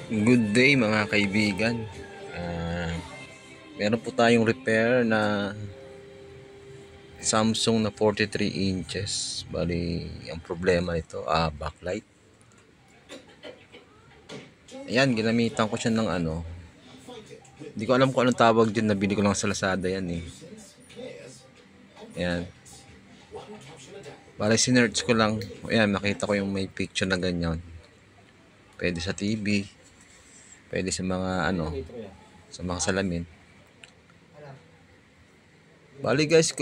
Good day mga kaibigan. Meron po tayong repair na Samsung na 43 inches. Bali, ang problema nito, backlight. Ayan, ginamitan ko siya ng ano. Hindi ko alam kung anong tawag dyan, nabili ko lang sa Lazada yan eh. Ayan. Bali, sinerch ko lang. Ayan, nakita ko yung may picture na ganyan. Pwede sa TV. Pwede sa mga ano, sa mga salamin. Bali guys,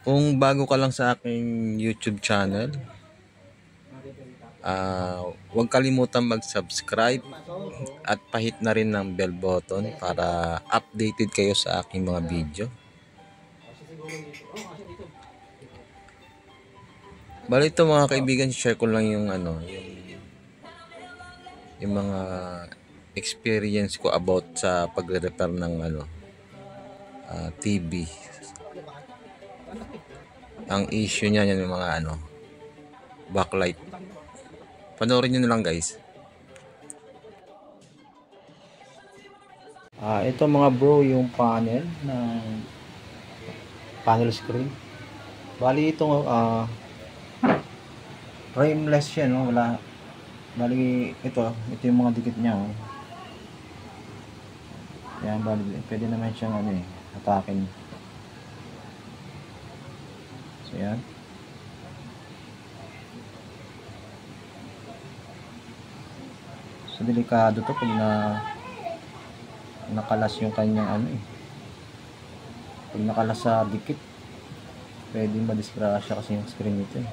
kung bago ka lang sa aking YouTube channel, huwag kalimutan mag-subscribe at pahit na rin ng bell button para updated kayo sa aking mga video. Bali ito mga kaibigan, share ko lang yung ano, yung mga experience ko about sa pagre-repair ng ano, TV. Ang issue niya yan yung mga ano, backlight. Panoorin nyo na lang guys. Ito mga bro yung panel ng panel screen. Bali ito frameless siya, no? Wala. Bali ito yung mga dikit niya, oh. Yan, bali pwede naman siyang ano eh, atakin. So yan. So delikado to pag nakalas yung kanyang ano eh. Pag nakalas sa dikit, pwede madisgrasya kasi yung screen nito eh.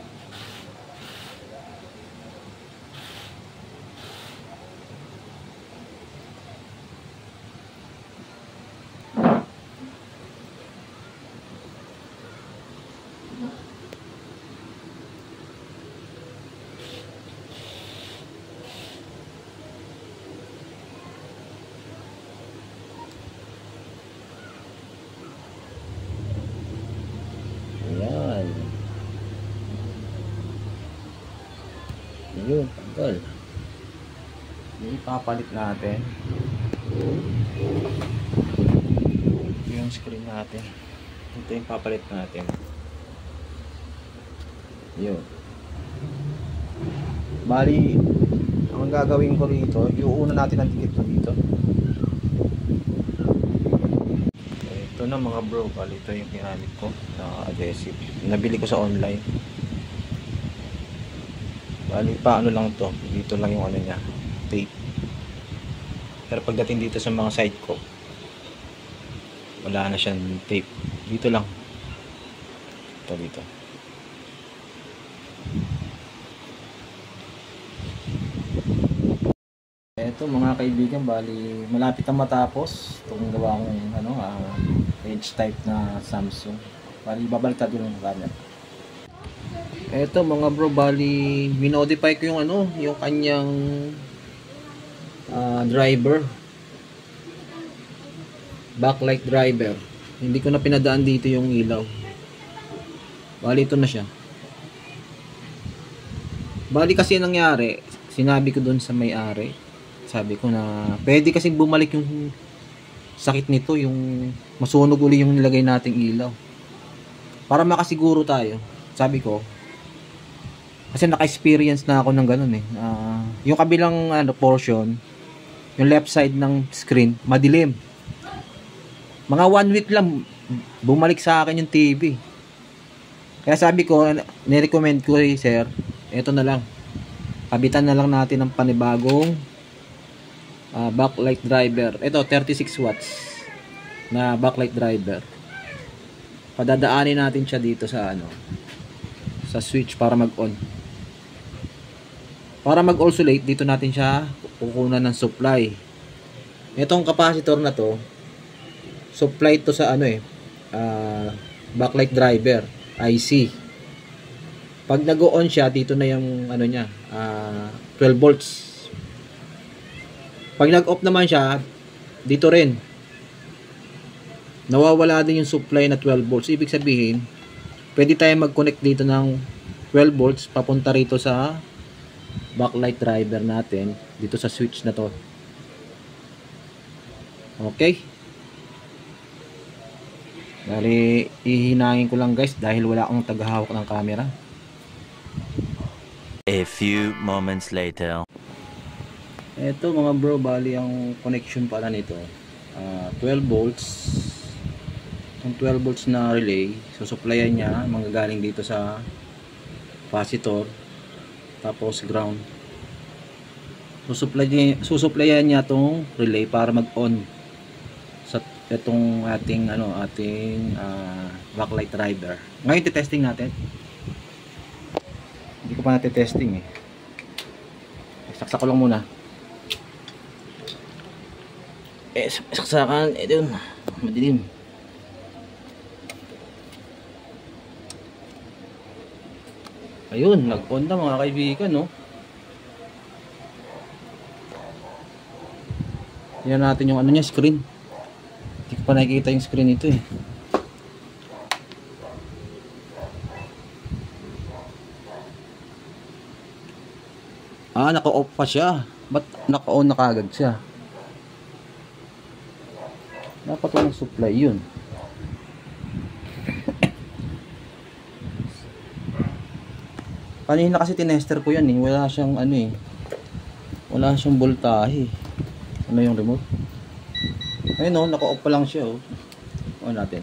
Ayan. Yun, tanggal. Yung ipapalit natin yung screen natin. Ito yung papalit natin. Yun. Bali, ang gagawin ko rito, iuuna natin ang dikit dito. Ito na mga bro, bali ito yung ginamit ko na adhesive. Nabili ko sa online. Bali paano lang to, dito lang yung ano niya, tape. Pero pagdating dito sa mga side ko, wala na siyang tape. Dito lang. Ito dito. Ito mga kaibigan, bali malapit na matapos itong gawa kong ano, edge type na Samsung. Bali babaliktad ko yung camera. Ito mga bro, bali minodify ko yung ano, yung kanyang driver, backlight driver. Hindi ko na pinadaan dito yung ilaw. Bali ito na siya. Bali kasi nangyari, sinabi ko doon sa may-ari, sabi ko na pwede kasi bumalik yung sakit nito, yung masunog uli yung nilagay nating ilaw, para makasiguro tayo. Sabi ko kasi naka-experience na ako ng ganun eh. Yung kabilang ano, portion, yung left side ng screen, madilim. Mga 1 week lang bumalik sa akin yung TV. Kaya sabi ko, nirecommend ko eh, sir, eto na lang. Kabitan na lang natin ng panibagong backlight driver. Ito 36 watts na backlight driver. Padadaanin natin siya dito sa ano, sa switch para mag-on. Para mag-oscillate, dito natin siya kukunan ng supply. Itong capacitor na to, supply to sa ano eh, backlight driver IC. Pag nag-on siya, dito na yung ano niya, 12 volts. Pag nag-off naman siya, dito rin nawawala din yung supply na 12 volts. Ibig sabihin, pwede tayo mag-connect dito ng 12 volts papunta rito sa backlight driver natin dito sa switch na to. Okay. Bali, ihinangin ko lang guys dahil wala akong tagahawak ng camera. A few moments later. Ito mga bro, bali ang connection pala nito 12 volts. Yung 12 volts na relay, susuplayan niya, manggagaling dito sa capacitor, tapos ground. Susuplayan niya tong relay para mag-on sa itong ating backlight driver. Ngayon testing natin. Hindi ko pa natin testing eh. Saksak ko lang muna. Saksakan dun, madilim. Ayun, nag-on na mga kaibigan, no? Tingnan natin yung niya, screen. Hindi ko pa nakikita yung screen nito eh. Naka-off pa siya. Ba't naka-on na kagad siya? Dapat walang supply yun. Kanina kasi tinester ko yan eh. Wala siyang wala siyang voltahe. Ano yung remote? Ayun o, naka-off pa lang siya o. On natin.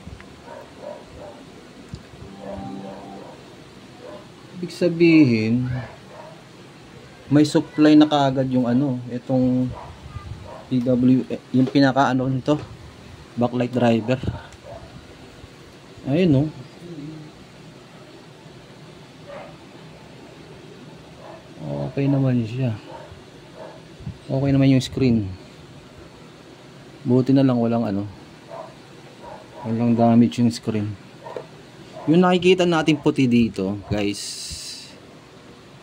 Ibig sabihin, may supply na kaagad yung itong PW, yung pinaka nito, backlight driver. Ayun o. Okay naman siya. Okay naman yung screen. Buti na lang walang walang damage yung screen. Yung nakikita natin puti dito, guys.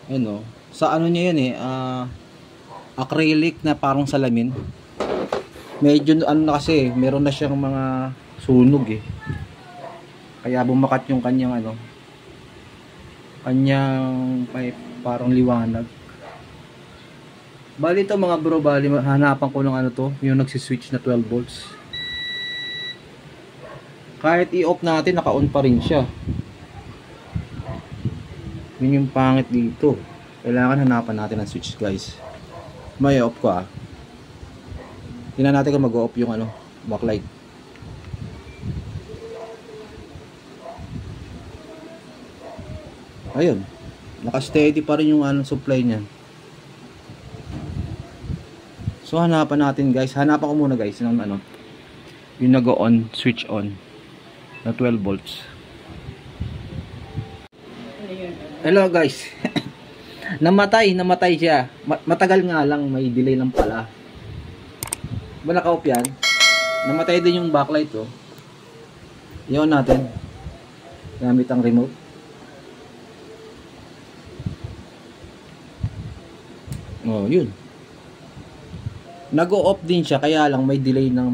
Ayun o. Sa niya yan eh, acrylic na parang salamin. Medyo na kasi, meron na siyang mga sunog eh. Kaya bumakat yung kanyang kanyang parang liwanag. Bali ito mga bro, hanapan ko ng yung nagsiswitch na 12 volts. Kahit i-off natin, naka-on pa rin siya. Yun yung pangit dito. Kailangan hanapan natin ang switch guys. May off ko Tingnan natin kung mag-off yung backlight. Ayun. Naka-steady pa rin yung supply niya. So hanapan natin guys. Hanapan ko muna guys ng yung nag-on, switch on na 12 volts. Hello guys. namatay siya. Matagal nga lang, may delay lang pala. Ba naka-off yan? Namatay din yung backlight i-on natin gamit ang remote. Yun. Nag-o-off din siya, kaya lang may delay ng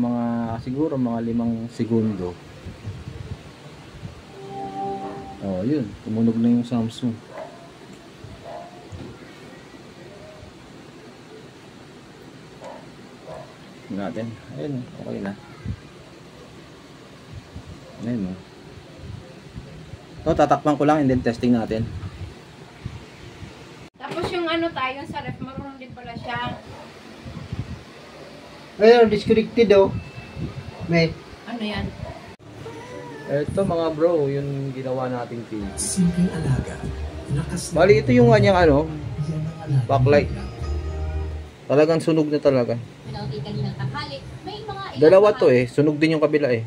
siguro mga 5 segundo. Yun, tumunog na yung Samsung. Natin. Ayun, okay na. Ayun. Tatakpan ko lang and then testing natin. Tapos yung tayo sa ref, marunong din pala siya. Ayun, disconnected May. Ano yan? Ito mga bro, yung ginawa nating page. Simpleng alaga. Bali, ito yung kanyang backlight. Talagang sunog na talaga. Dalawa to sunog din yung kabila Ayan.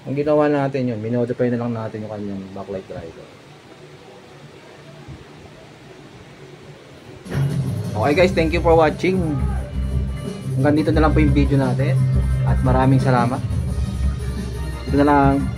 Ang ginawa natin yun, minodify na lang natin yung kanyang backlight driver. Okay guys, thank you for watching. Hanggang dito na lang po yung video natin. At maraming salamat. Ito na lang.